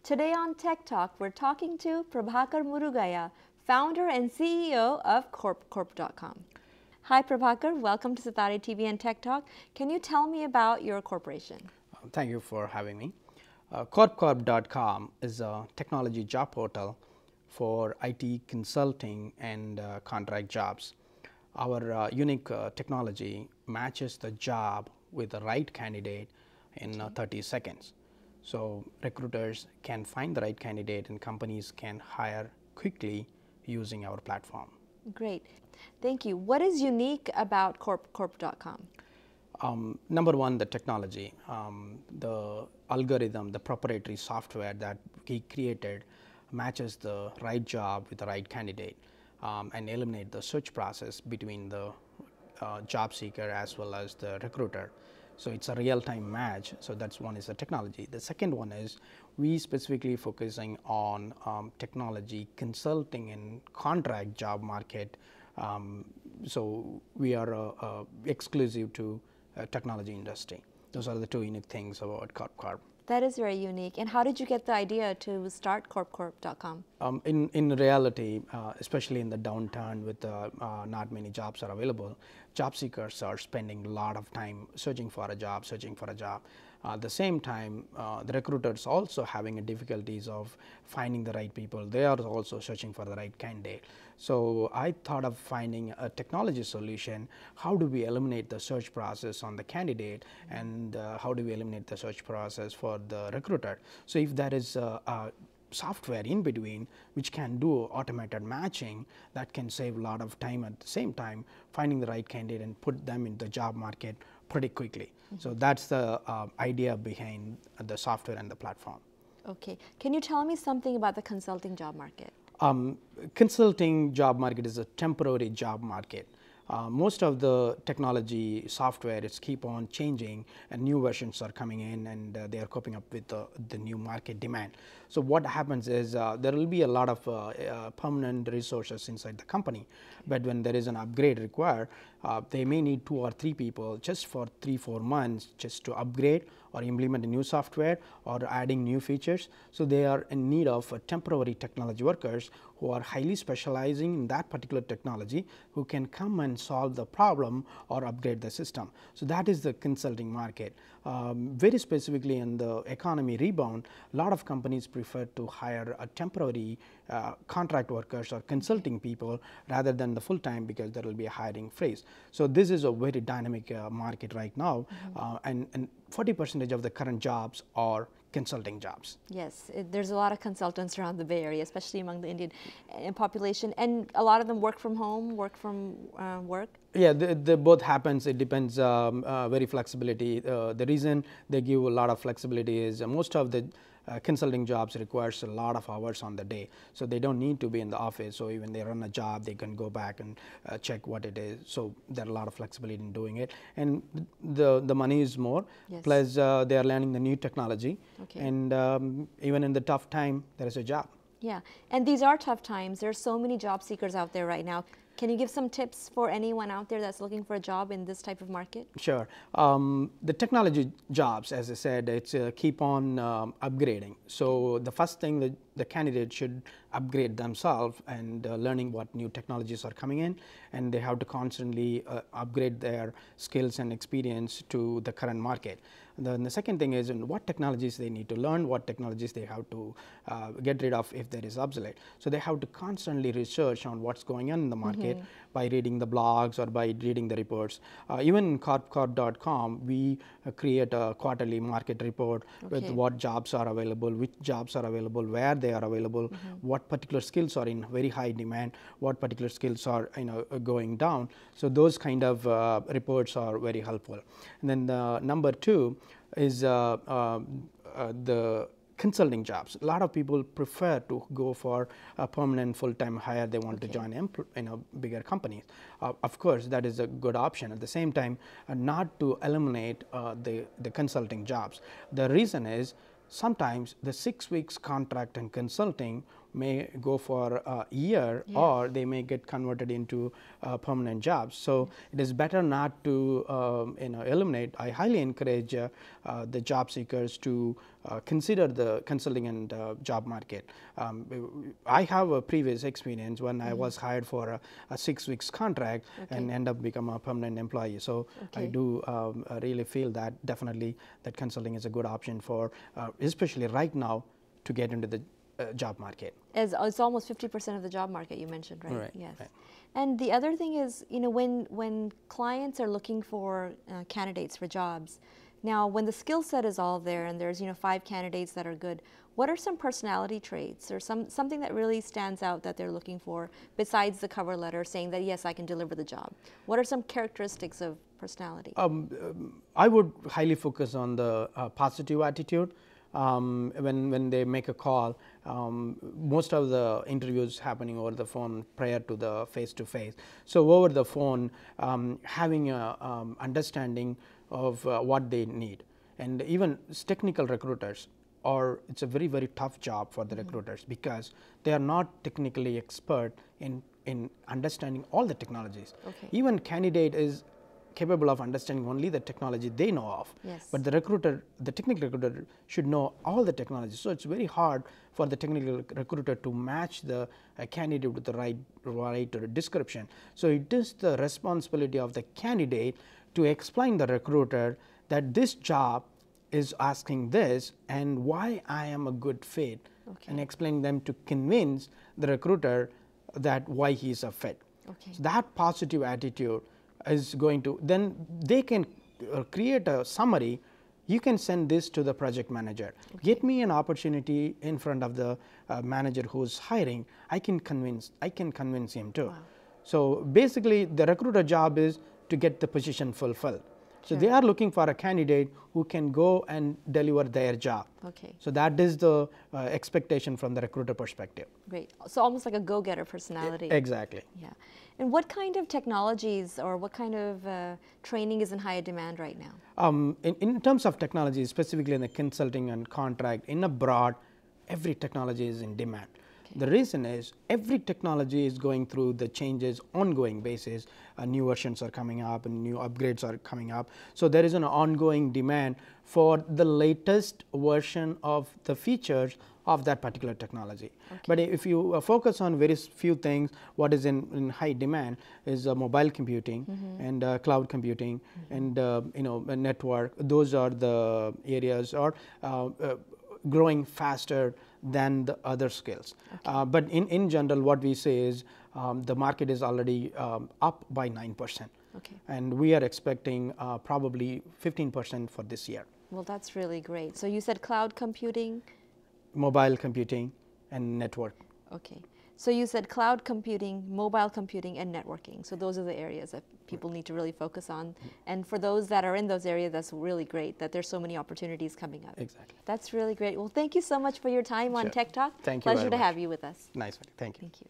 Today on Tech Talk, we're talking to Prabakaran Murugaiah, founder and CEO of CorpCorp.com. Hi Prabhakar, welcome to SITAARRE TV and Tech Talk. Can you tell me about your corporation? Thank you for having me. Corp Corp.com is a technology job portal for IT consulting and contract jobs. Our unique technology matches the job with the right candidate in 30 seconds. So recruiters can find the right candidate and companies can hire quickly using our platform. Great. Thank you. What is unique about CorpCorp.com? Number one, the technology. The algorithm, the proprietary software that we created matches the right job with the right candidate and eliminate the search process between the job seeker as well as the recruiter. So it's a real-time match. So that's one is the technology. The second one is we specifically focusing on technology consulting and contract job market. So we are exclusive to technology industry. Those are the two unique things about Corp Corp. That is very unique. And how did you get the idea to start CorpCorp.com? In reality, especially in the downturn with not many jobs are available, job seekers are spending a lot of time searching for a job. At the same time, the recruiters also having difficulties of finding the right people. They are also searching for the right candidate. So I thought of finding a technology solution. How do we eliminate the search process on the candidate, and how do we eliminate the search process for the recruiter? So if there is a software in between which can do automated matching, that can save a lot of time, at the same time finding the right candidate and put them in the job market pretty quickly. So that's the idea behind the software and the platform. Okay. Can you tell me something about the consulting job market? Consulting job market is a temporary job market. Most of the technology software is keep on changing and new versions are coming in, and they are coping up with the new market demand. So what happens is there will be a lot of permanent resources inside the company, but when there is an upgrade required, they may need 2 or 3 people just for 3-4 months just to upgrade or implement a new software or adding new features. So they are in need of temporary technology workers who are highly specializing in that particular technology, who can come and solve the problem or upgrade the system. So that is the consulting market. Very specifically in the economy rebound, a lot of companies prefer to hire a temporary contract workers or consulting people rather than the full time, because there will be a hiring freeze. So this is a very dynamic market right now, and 40% of the current jobs are consulting jobs. Yes, there's a lot of consultants around the Bay Area, especially among the Indian population, and a lot of them work from home, work from work. Yeah, the both happens. It depends. Very flexibility. The reason they give a lot of flexibility is most of the consulting jobs requires a lot of hours on the day, so they don't need to be in the office. So even they run a job, they can go back and check what it is. So there are a lot of flexibility in doing it, and the money is more. Yes. Plus they are learning the new technology, okay. And even in the tough time, there is a job. Yeah, and these are tough times. There are so many job seekers out there right now. Can you give some tips for anyone out there that's looking for a job in this type of market? Sure. The technology jobs, as I said, it's keep on upgrading. So the first thing that the candidate should upgrade themselves and learning what new technologies are coming in, and they have to constantly upgrade their skills and experience to the current market. Then the second thing is in what technologies they need to learn, what technologies they have to get rid of if there is obsolete. So they have to constantly research on what's going on in the market by reading the blogs or by reading the reports. Even in CorpCorp.com, we create a quarterly market report with what jobs are available, which jobs are available, where they are available, what particular skills are in very high demand, what particular skills are going down. So those kind of reports are very helpful. And then the number 2 is the consulting jobs. A lot of people prefer to go for a permanent full-time hire. They want to join bigger companies. Of course, that is a good option. At the same time, not to eliminate the consulting jobs. The reason is sometimes the 6 weeks contract and consulting may go for a year, or they may get converted into permanent jobs. So it is better not to eliminate. I highly encourage the job seekers to consider the consulting and job market. I have a previous experience when I was hired for a 6 weeks contract and end up become a permanent employee. So I do really feel that definitely that consulting is a good option for, especially right now, to get into the job market. It's almost 50% of the job market you mentioned, right? Right. Yes. Right. And the other thing is, when clients are looking for candidates for jobs, now when the skill set is all there and there's 5 candidates that are good, what are some personality traits or something that really stands out that they're looking for besides the cover letter saying that yes, I can deliver the job? What are some characteristics of personality? I would highly focus on the positive attitude. When they make a call, most of the interviews happening over the phone prior to the face-to-face. So over the phone, having a understanding of what they need, and even technical recruiters, it's a very, very tough job for the recruiters because they are not technically expert in understanding all the technologies. Even candidate is capable of understanding only the technology they know of. But the technical recruiter should know all the technologies. So it's very hard for the technical recruiter to match the candidate with the right description. So it is the responsibility of the candidate to explain the recruiter that this job is asking this and why I am a good fit, and explain them to convince the recruiter that why he is a fit. So that positive attitude is going to, then they can create a summary. You can send this to the project manager. Get me an opportunity in front of the manager who's hiring. I can convince him too. So basically the recruiter job is to get the position fulfilled. So they are looking for a candidate who can go and deliver their job. So that is the expectation from the recruiter perspective. Great. So almost like a go-getter personality. Exactly. Yeah. And what kind of technologies or what kind of training is in high demand right now? In terms of technology, specifically in the consulting and contract, in abroad, every technology is in demand. The reason is every technology is going through the changes ongoing basis. New versions are coming up and new upgrades are coming up. So there is an ongoing demand for the latest version of the features of that particular technology. But if you focus on very few things, what is in high demand is mobile computing and cloud computing and network. Those are the areas are growing faster than the other skills. But in general, what we say is the market is already up by 9%. And we are expecting probably 15% for this year. Well, that's really great. So you said cloud computing? Mobile computing and network. So you said cloud computing, mobile computing, and networking. So those are the areas that people need to really focus on. And for those that are in those areas, that's really great that there's so many opportunities coming up. Exactly. That's really great. Well, thank you so much for your time on Tech Talk. Thank you. Pleasure to have you with us. Nice. Thank you. Thank you.